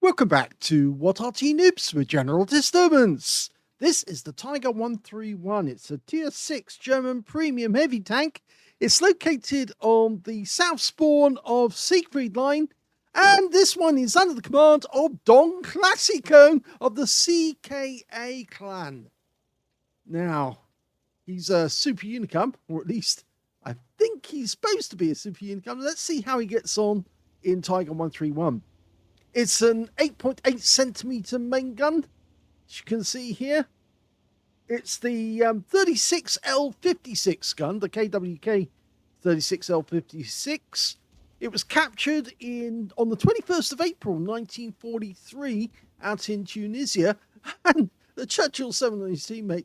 Welcome back to What Are Noobs with General Disturbance. This is the Tiger 131. It's a Tier 6 German premium heavy tank. It's located on the south spawn of Siegfried Line, and this one is under the command of Don Classico of the CKA clan. Now, he's a super unicum, or at least I think he's supposed to be a super unicum. Let's see how he gets on in Tiger 131. It's an 8.8 centimeter main gun, as you can see here. It's the 36L56 gun, the KWK 36L56. It was captured on the 21st of April 1943 out in Tunisia, and the Churchill 7 and his teammate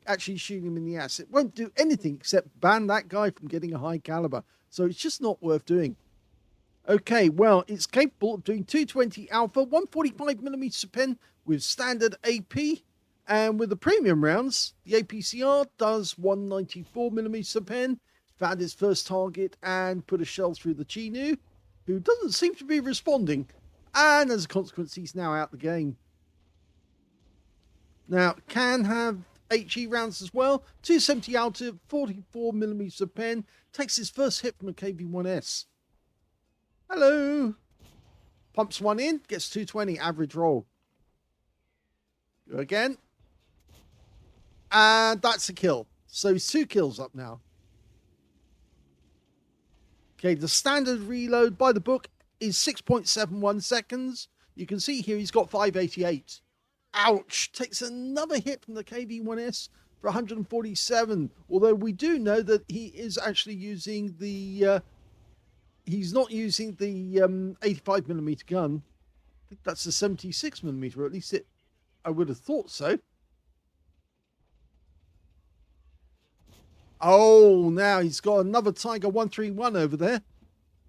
actually shooting him in the ass. It won't do anything except ban that guy from getting a high caliber, so it's just not worth doing. Okay, well, it's capable of doing 220 alpha, 145mm pen with standard AP, and with the premium rounds, the APCR does 194mm pen, found his first target and put a shell through the Chinu, who doesn't seem to be responding, and as a consequence, he's now out the game. Now, can have HE rounds as well, 270 alpha, 44mm pen, takes his first hit from a KV-1S. Hello. Pumps one in, gets 220 average roll. Go again. And that's a kill. So he's 2 kills up now. Okay, the standard reload by the book is 6.71 seconds. You can see here he's got 588. Ouch. Takes another hit from the KV-1S for 147. Although we do know that he is actually using the... he's not using the 85mm gun. I think that's the 76mm, or at least I would have thought so. Oh, now he's got another Tiger 131 over there.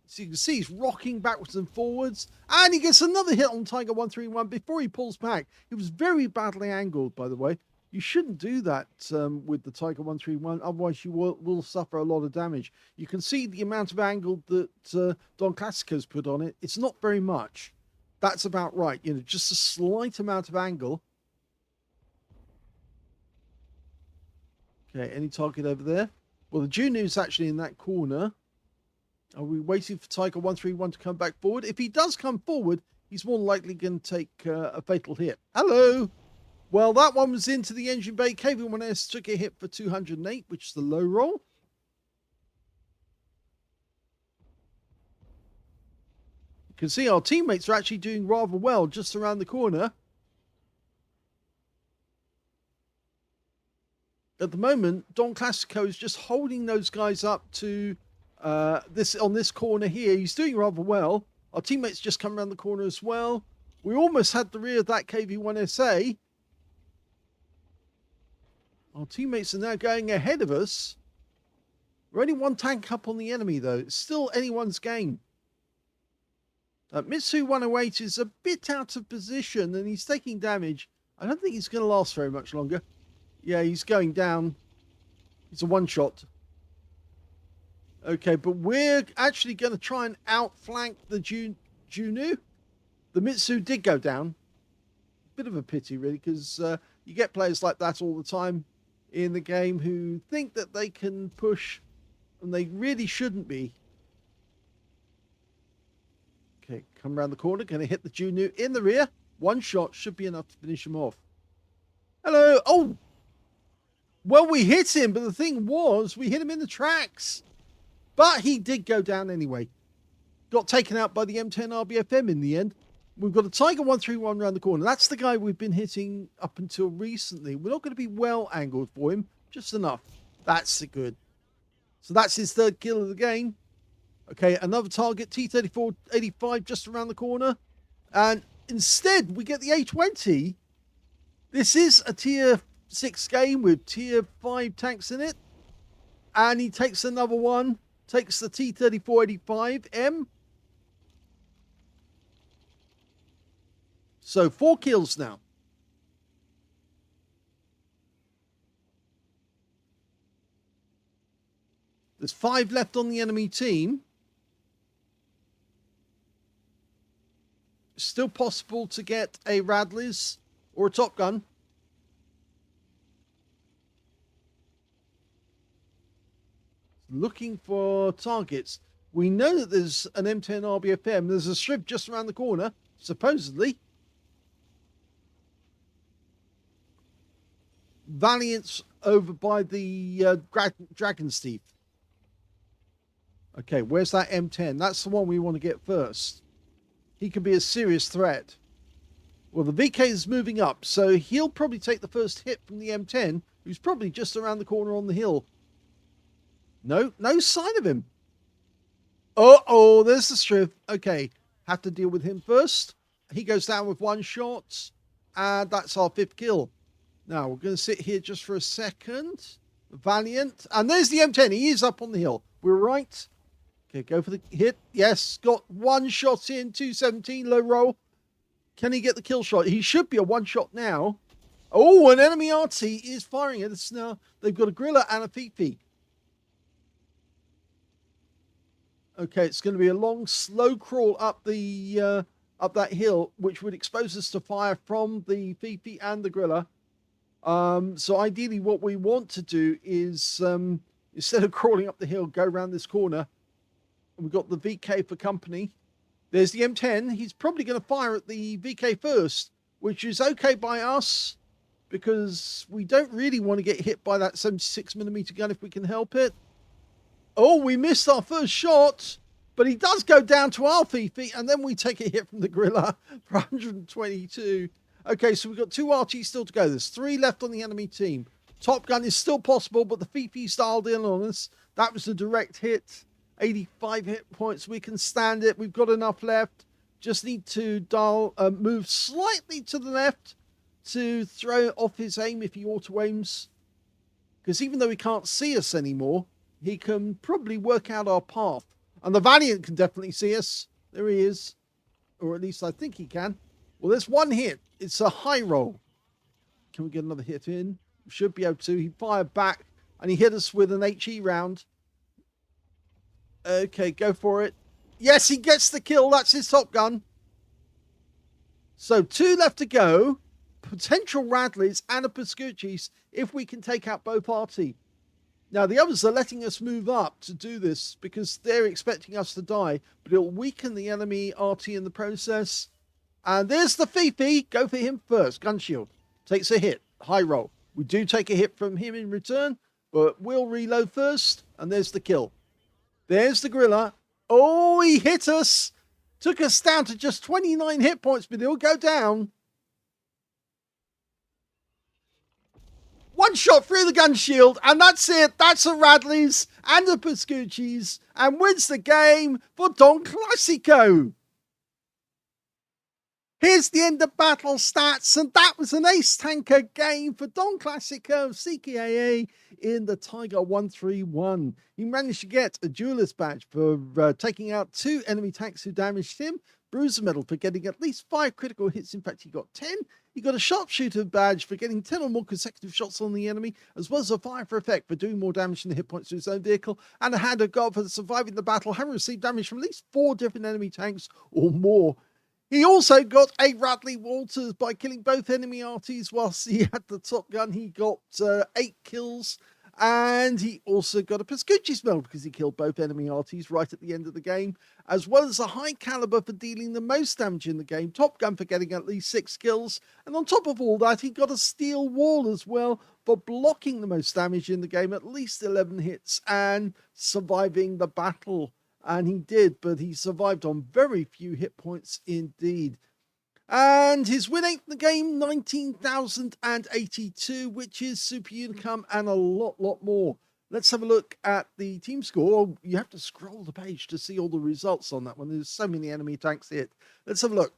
So you can see he's rocking backwards and forwards. And he gets another hit on Tiger 131 before he pulls back. He was very badly angled, by the way. You shouldn't do that with the Tiger 131, otherwise you will suffer a lot of damage. You can see the amount of angle that Don Classico's put on it. It's not very much. That's about right. You know, just a slight amount of angle. Okay, any target over there? Well, the Junu's actually in that corner. Are we waiting for Tiger 131 to come back forward? If he does come forward, he's more likely going to take a fatal hit. Hello! Well, that one was into the engine bay. KV-1S took a hit for 208, which is the low roll. You can see our teammates are actually doing rather well just around the corner. At the moment, Don Classico is just holding those guys up to on this corner here. He's doing rather well. Our teammates just come around the corner as well. We almost had the rear of that KV-1SA. Our teammates are now going ahead of us. We're only one tank up on the enemy, though. It's still anyone's game. Mitsu 108 is a bit out of position, and he's taking damage. I don't think he's going to last very much longer. Yeah, he's going down. It's a one-shot. Okay, but we're actually going to try and outflank the Junu. The Mitsu did go down. Bit of a pity, really, because you get players like that all the time in the game who think that they can push, and they really shouldn't be. Okay, come around the corner, going to hit the Junu in the rear. One shot should be enough to finish him off. Hello. Oh, well, we hit him, but the thing was, we hit him in the tracks. But he did go down anyway. Got taken out by the M10 RBFM in the end. We've got a Tiger 131 around the corner. That's the guy we've been hitting up until recently. We're not going to be well angled for him. Just enough. That's good. So that's his third kill of the game. Okay, another target, T-34-85 just around the corner. And instead, we get the A20. This is a Tier 6 game with Tier 5 tanks in it. And he takes another one. Takes the T-34-85M. So 4 kills now. There's 5 left on the enemy team. Still possible to get a Radleys or a Top Gun. Looking for targets. We know that there's an M10 RBFM. There's a strip just around the corner, supposedly. Valiant's over by the Dragon's Teeth. Okay, where's that M10? That's the one we want to get first. He could be a serious threat. Well, the VK is moving up, so he'll probably take the first hit from the M10, who's probably just around the corner on the hill. No sign of him. Uh-oh, there's the strip. Okay, have to deal with him first. He goes down with 1 shot, and that's our 5th kill. Now, we're going to sit here just for a second. Valiant. And there's the M10. He is up on the hill. We're right. Okay, go for the hit. Yes, got 1 shot in. 217, low roll. Can he get the kill shot? He should be a 1 shot now. Oh, an enemy Arty is firing at us now. They've got a Gorilla and a Fifi. Okay, it's going to be a long, slow crawl up the up that hill, which would expose us to fire from the Fifi and the Gorilla. So ideally what we want to do is, instead of crawling up the hill, go around this corner. We've got the VK for company. There's the M10. He's probably going to fire at the VK first, which is okay by us because we don't really want to get hit by that 76mm gun if we can help it. Oh, we missed our first shot, but he does go down to our Fifi, and then we take a hit from the Gorilla for 122. Okay, so we've got 2 RTs still to go. There's 3 left on the enemy team. Top Gun is still possible, but the Fifi's dialed in on us. That was a direct hit. 85 hit points. We can stand it. We've got enough left. Just need to move slightly to the left to throw off his aim if he auto-aims. Because even though he can't see us anymore, he can probably work out our path. And the Valiant can definitely see us. There he is. Or at least I think he can. Well, there's 1 hit. It's a high roll. Can we get another hit in? We should be able to. He fired back and he hit us with an HE round. Okay, go for it. Yes, he gets the kill. That's his Top Gun. So 2 left to go. Potential Radleys and a Pascucci's if we can take out both Arty. Now, the others are letting us move up to do this because they're expecting us to die, but it'll weaken the enemy Arty in the process. And there's the Fifi. Go for him first. Gun shield. Takes a hit. High roll. We do take a hit from him in return, but we'll reload first. And there's the kill. There's the Gorilla. Oh, he hit us. Took us down to just 29 hit points, but he'll go down. 1 shot through the gun shield, and that's it. That's a Radleys and a Pascucci's, and wins the game for Don Classico. Here's the end of battle stats, and that was an ace tanker game for Don Classico of CKAA in the Tiger 131. He managed to get a jeweler's badge for taking out 2 enemy tanks who damaged him, bruiser medal for getting at least 5 critical hits. In fact, he got 10. He got a sharpshooter badge for getting 10 or more consecutive shots on the enemy, as well as a fire for effect for doing more damage than the hit points to his own vehicle, and a hand of God for surviving the battle, having received damage from at least 4 different enemy tanks or more. He also got a Radley Walters by killing both enemy Arties whilst he had the Top Gun. He got 8 kills, and he also got a Pascucci's medal because he killed both enemy Arties right at the end of the game, as well as a high caliber for dealing the most damage in the game, Top Gun for getting at least 6 kills, and on top of all that, he got a steel wall as well for blocking the most damage in the game, at least 11 hits, and surviving the battle. And he did, but he survived on very few hit points indeed. And his win rate in the game, 19,082, which is super income and a lot more. Let's have a look at the team score. Oh, you have to scroll the page to see all the results on that one. There's so many enemy tanks hit. Let's have a look.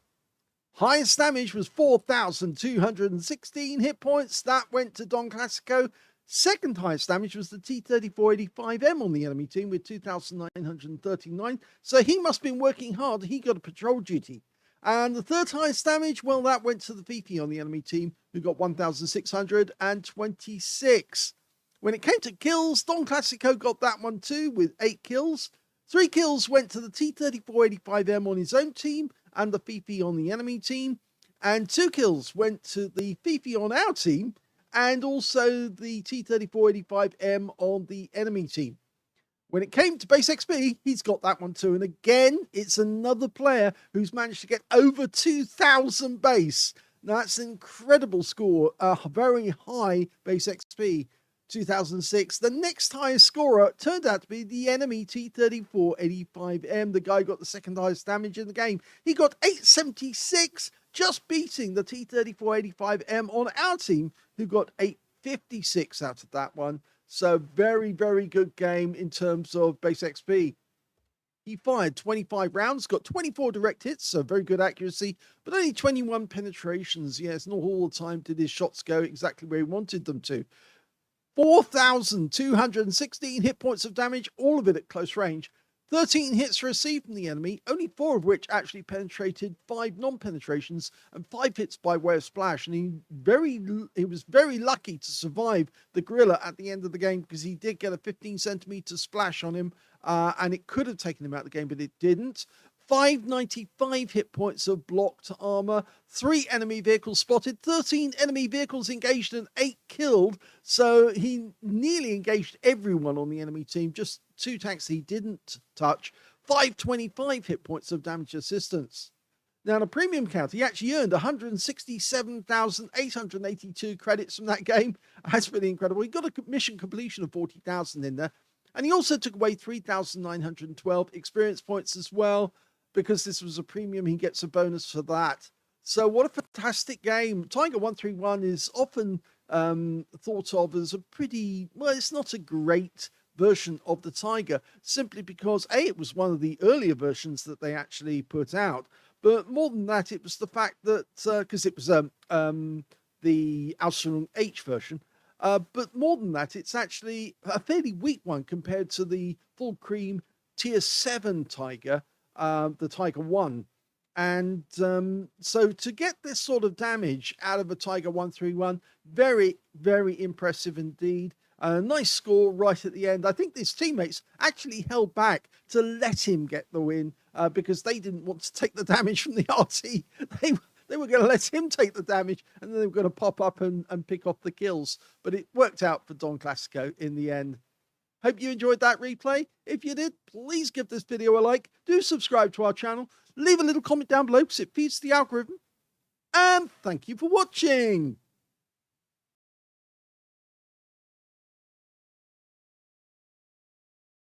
Highest damage was 4,216 hit points. That went to Don Classico. Second highest damage was the T-3485M on the enemy team with 2,939. So he must have been working hard. He got a patrol duty. And the third highest damage, well, that went to the Fifi on the enemy team, who got 1,626. When it came to kills, Don Classico got that one too with 8 kills. 3 kills went to the T-3485M on his own team and the Fifi on the enemy team. And 2 kills went to the Fifi on our team and also the T-3485M on the enemy team. When it came to base XP, he's got that one too. And again, it's another player who's managed to get over 2,000 base. Now, that's an incredible score, a very high base XP, 2006. The next highest scorer turned out to be the enemy T-3485M. The guy got the second highest damage in the game. He got 876, just beating the T-3485M on our team, who got 856 out of that one. So very, very good game in terms of base XP. He fired 25 rounds, got 24 direct hits, so very good accuracy, but only 21 penetrations. Yes, not all the time did his shots go exactly where he wanted them to. 4,216 hit points of damage, all of it at close range. 13 hits received from the enemy, only 4 of which actually penetrated, 5 non-penetrations, and 5 hits by way of splash. And he was very lucky to survive the gorilla at the end of the game, because he did get a 15-centimeter splash on him, and it could have taken him out of the game, but it didn't. 595 hit points of blocked armor, 3 enemy vehicles spotted, 13 enemy vehicles engaged, and 8 killed. So he nearly engaged everyone on the enemy team, just 2 tanks he didn't touch. 525 hit points of damage assistance. Now, on a premium count, he actually earned 167,882 credits from that game. That's really incredible. He got a mission completion of 40,000 in there. And he also took away 3,912 experience points as well. Because this was a premium, he gets a bonus for that. So what a fantastic game. Tiger 131 is often thought of as a pretty, well, it's not a great version of the Tiger, simply because A, it was one of the earlier versions that they actually put out. But more than that, it was the fact that, because it was the Aslains H version, but more than that, it's actually a fairly weak one compared to the full cream tier 7 Tiger, the Tiger 1. And so to get this sort of damage out of a Tiger 131, very, very impressive indeed. A nice score right at the end. I think his teammates actually held back to let him get the win because they didn't want to take the damage from the Arty. They were going to let him take the damage, and then they were going to pop up and pick off the kills. But it worked out for Don Classico in the end. Hope you enjoyed that replay. If you did, please give this video a like. Do subscribe to our channel. Leave a little comment down below because it feeds the algorithm. And thank you for watching.